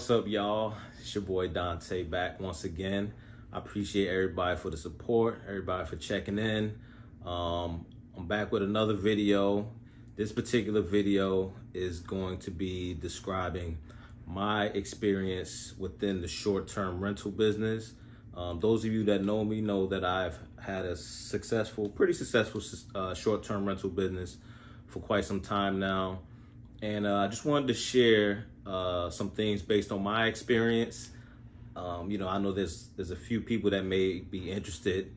What's up, y'all? It's your boy Dante back once again. I appreciate everybody for the support, everybody for checking in. I'm back with another video. This particular video is going to be describing my experience within the short-term rental business. Those of you that know me know that I've had a pretty successful short-term rental business for quite some time now. And I just wanted to share some things based on my experience. I know there's a few people that may be interested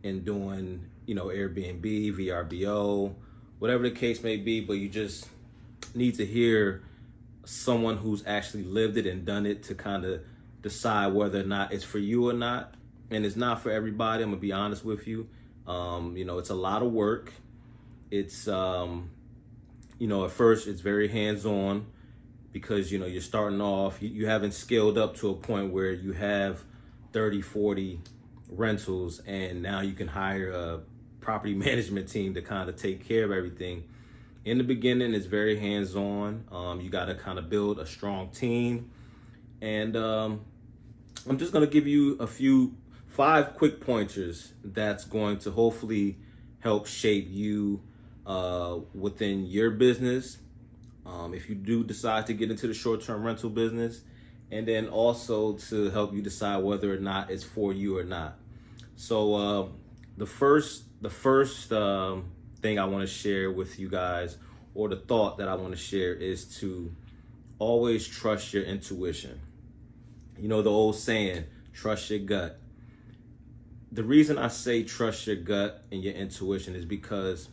in doing, Airbnb, VRBO, whatever the case may be, but you just need to hear someone who's actually lived it and done it to kind of decide whether or not it's for you or not. And it's not for everybody, I'm gonna be honest with you. It's a lot of work. It's, at first it's very hands-on because, you're starting off, you haven't scaled up to a point where you have 30, 40 rentals, and now you can hire a property management team to kind of take care of everything. In the beginning, it's very hands-on. You got to kind of build a strong team. And I'm just going to give you 5 quick pointers that's going to hopefully help shape you within your business. If you do decide to get into the short-term rental business, and then also to help you decide whether or not it's for you or not. So the first thing I want to share with you guys, or the thought that I want to share, is to always trust your intuition. The old saying, trust your gut. The reason I say trust your gut and your intuition is because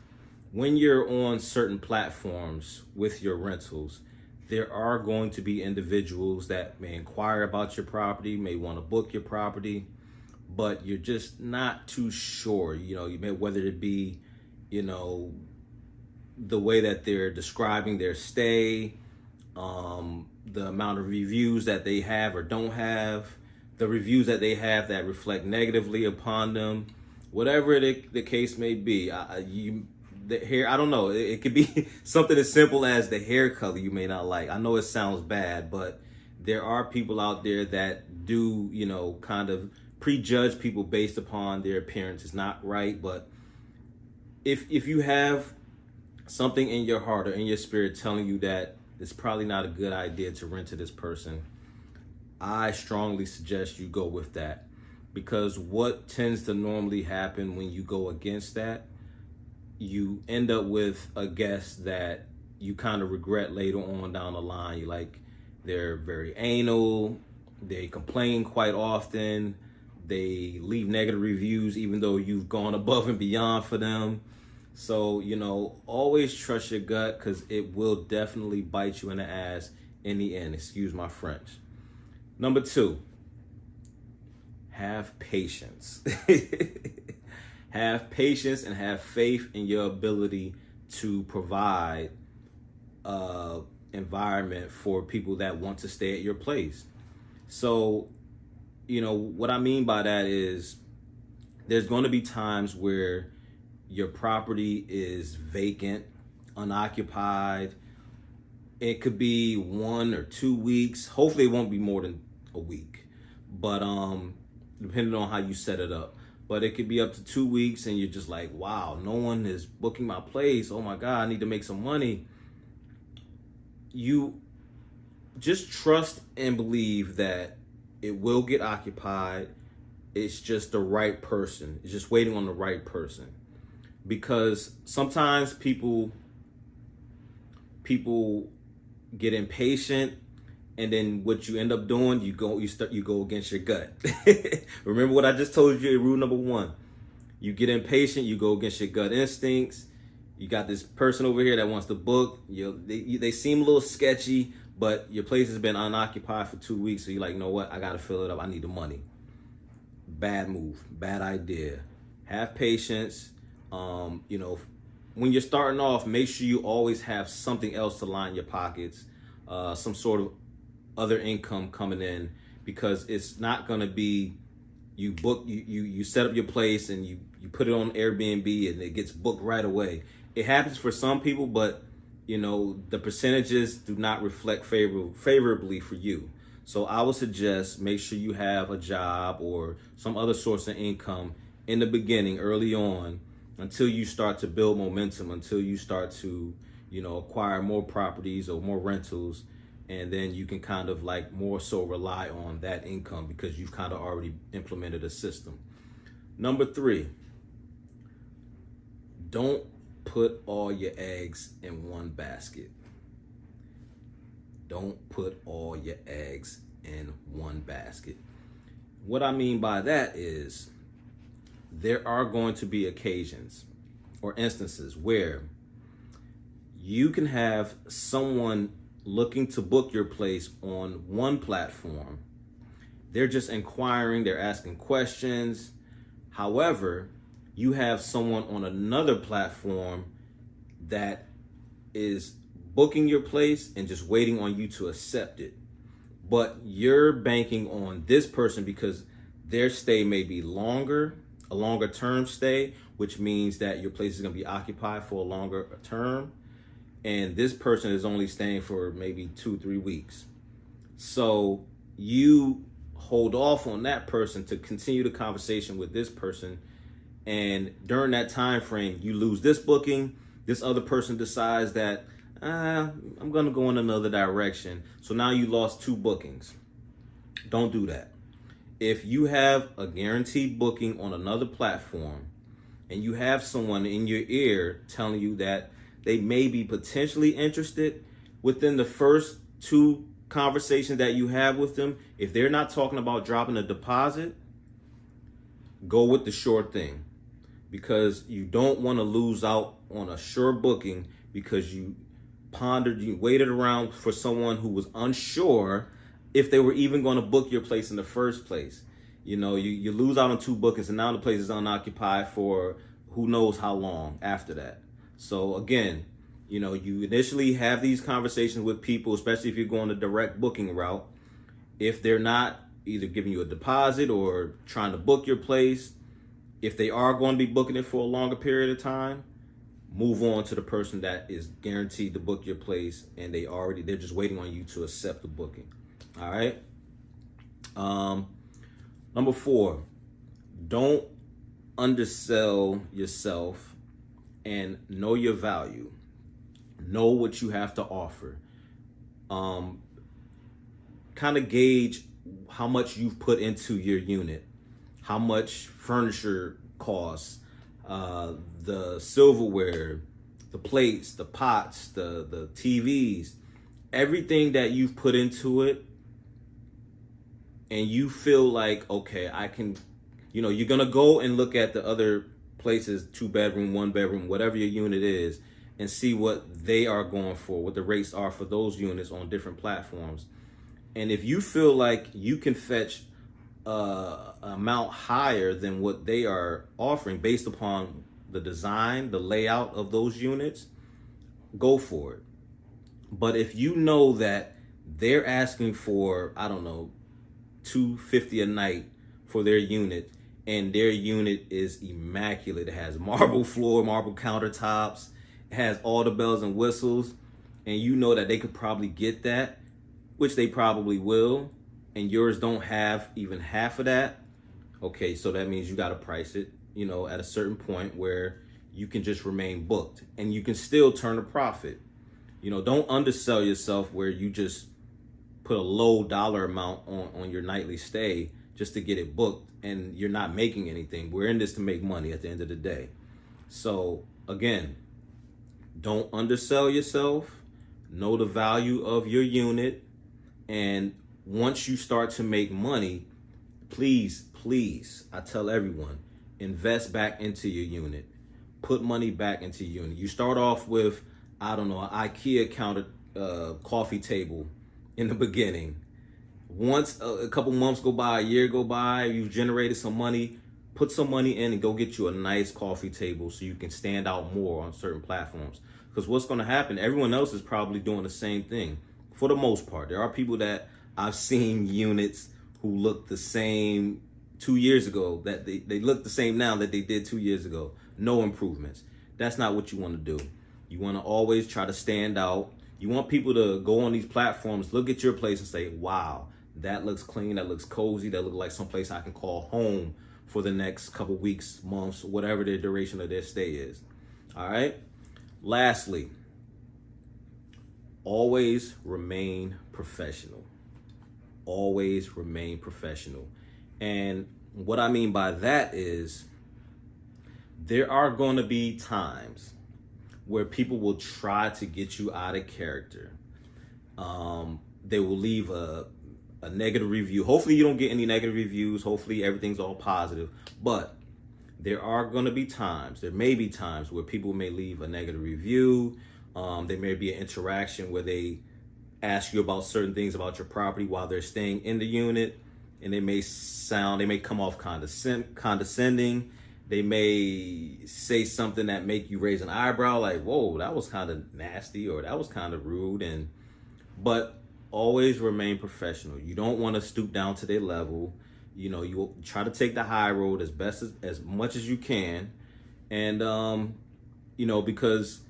when you're on certain platforms with your rentals, there are going to be individuals that may inquire about your property, may want to book your property, but you're just not too sure, whether it be, the way that they're describing their stay, the amount of reviews that they have or don't have, the reviews that they have that reflect negatively upon them, whatever the case may be. The hair, I don't know. It could be something as simple as the hair color you may not like. I know it sounds bad, but there are people out there that do, kind of prejudge people based upon their appearance. It's not right, but if you have something in your heart or in your spirit telling you that it's probably not a good idea to rent to this person, I strongly suggest you go with that. Because what tends to normally happen when you go against that, you end up with a guest that you kind of regret later on down the line. They're very anal, they complain quite often, they leave negative reviews even though you've gone above and beyond for them. So, always trust your gut, because it will definitely bite you in the ass in the end. Excuse my French. Number 2, have patience. Have patience and have faith in your ability to provide an environment for people that want to stay at your place. So, what I mean by that is there's going to be times where your property is vacant, unoccupied. It could be 1 or 2 weeks. Hopefully it won't be more than a week, but depending on how you set it up. But it could be up to 2 weeks and you're just like, wow, no one is booking my place. Oh my God, I need to make some money. You just trust and believe that it will get occupied. It's just the right person. It's just waiting on the right person. Because sometimes people get impatient, and then what you end up doing, you go against your gut. Remember what I just told you in rule number 1. You get impatient, you go against your gut instincts. You got this person over here that wants to book. They seem a little sketchy, but your place has been unoccupied for 2 weeks. So you're like, you know what? I got to fill it up. I need the money. Bad move, bad idea. Have patience. When you're starting off, make sure you always have something else to line your pockets, some sort of other income coming in, because it's not going to be you set up your place and you put it on Airbnb and it gets booked right away. It happens for some people, but the percentages do not reflect favorably for you. So I would suggest make sure you have a job or some other source of income in the beginning, early on, until you start to build momentum, until you start to, acquire more properties or more rentals. And then you can kind of like more so rely on that income because you've kind of already implemented a system. Number 3, don't put all your eggs in one basket. Don't put all your eggs in one basket. What I mean by that is there are going to be occasions or instances where you can have someone looking to book your place on one platform. They're just inquiring, they're asking questions. However, you have someone on another platform that is booking your place and just waiting on you to accept it. But you're banking on this person because their stay may be longer, a longer term stay, which means that your place is going to be occupied for a longer term. And this person is only staying for maybe 2-3 weeks. So you hold off on that person to continue the conversation with this person. And during that time frame, you lose this booking. This other person decides that I'm going to go in another direction. So now you lost 2 bookings. Don't do that. If you have a guaranteed booking on another platform and you have someone in your ear telling you that they may be potentially interested, within the first 2 conversations that you have with them, if they're not talking about dropping a deposit, go with the sure thing, because you don't want to lose out on a sure booking because you waited around for someone who was unsure if they were even going to book your place in the first place. You lose out on 2 bookings and now the place is unoccupied for who knows how long after that. So again, you initially have these conversations with people, especially if you're going the direct booking route. If they're not either giving you a deposit or trying to book your place, if they are going to be booking it for a longer period of time, move on to the person that is guaranteed to book your place and they're just waiting on you to accept the booking. All right. Number 4, don't undersell yourself and know your value. Know what you have to offer. Kind of gauge how much you've put into your unit, how much furniture costs, the silverware, the plates, the pots, the TVs, everything that you've put into it. And you feel like, okay, I can, you're going to go and look at the other places, 2-bedroom, 1-bedroom, whatever your unit is, and see what they are going for, what the rates are for those units on different platforms. And if you feel like you can fetch an amount higher than what they are offering based upon the design, the layout of those units, go for it. But if you know that they're asking for, I don't know, $250 a night for their unit, and their unit is immaculate, it has marble floor, marble countertops, it has all the bells and whistles, and you know that they could probably get that, which they probably will, and yours don't have even half of that, okay, so that means you got to price it, at a certain point where you can just remain booked and you can still turn a profit. Don't undersell yourself where you just put a low dollar amount on your nightly stay just to get it booked and you're not making anything. We're in this to make money at the end of the day. So again, don't undersell yourself. Know the value of your unit. And once you start to make money, please, I tell everyone, invest back into your unit. Put money back into your unit. You start off with, an IKEA counter coffee table in the beginning. Once a couple months go by, a year go by, you've generated some money, put some money in and go get you a nice coffee table so you can stand out more on certain platforms. Because what's going to happen, everyone else is probably doing the same thing for the most part. There are people that I've seen units who look the same 2 years ago, that they look the same now that they did 2 years ago. No improvements. That's not what you want to do. You want to always try to stand out. You want people to go on these platforms, look at your place and say, wow, that looks clean, that looks cozy, that looks like someplace I can call home for the next couple weeks, months, whatever the duration of their stay is. All right. Lastly, always remain professional. Always remain professional. And what I mean by that is there are going to be times where people will try to get you out of character. They will leave a negative review. Hopefully you don't get any negative reviews. Hopefully everything's all positive. But there are going to be times, there may be times where people may leave a negative review. There may be an interaction where they ask you about certain things about your property while they're staying in the unit. And they may come off condescending. They may say something that make you raise an eyebrow, like, whoa, that was kind of nasty, or that was kind of rude. But always remain professional. You don't want to stoop down to their level. You know, you try to take the high road as much as you can. And, because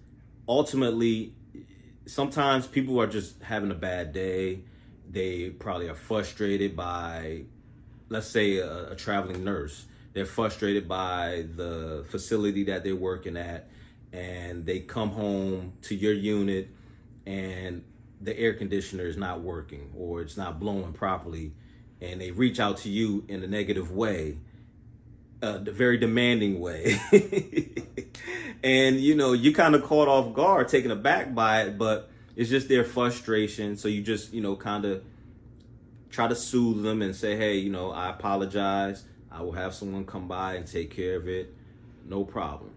ultimately, sometimes people are just having a bad day. They probably are frustrated by, let's say, a traveling nurse. They're frustrated by the facility that they're working at, and they come home to your unit and the air conditioner is not working or it's not blowing properly, and they reach out to you in a negative way, a very demanding way. And, you kind of caught off guard, taken aback by it, but it's just their frustration. So you just, kind of try to soothe them and say, hey, I apologize. I will have someone come by and take care of it. No problem.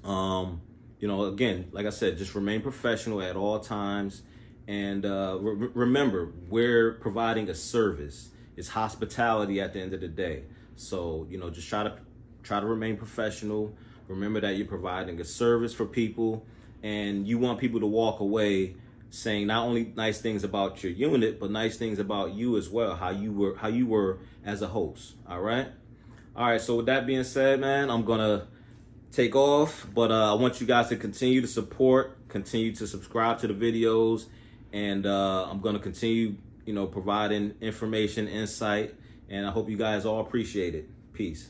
Again, like I said, just remain professional at all times. And remember, we're providing a service. It's hospitality at the end of the day. So, just try to remain professional. Remember that you're providing a service for people, and you want people to walk away saying not only nice things about your unit, but nice things about you as well, how you were as a host. All right. So with that being said, man, I'm gonna take off, but I want you guys to continue to support, continue to subscribe to the videos, and I'm gonna continue, providing information, insight, and I hope you guys all appreciate it. Peace.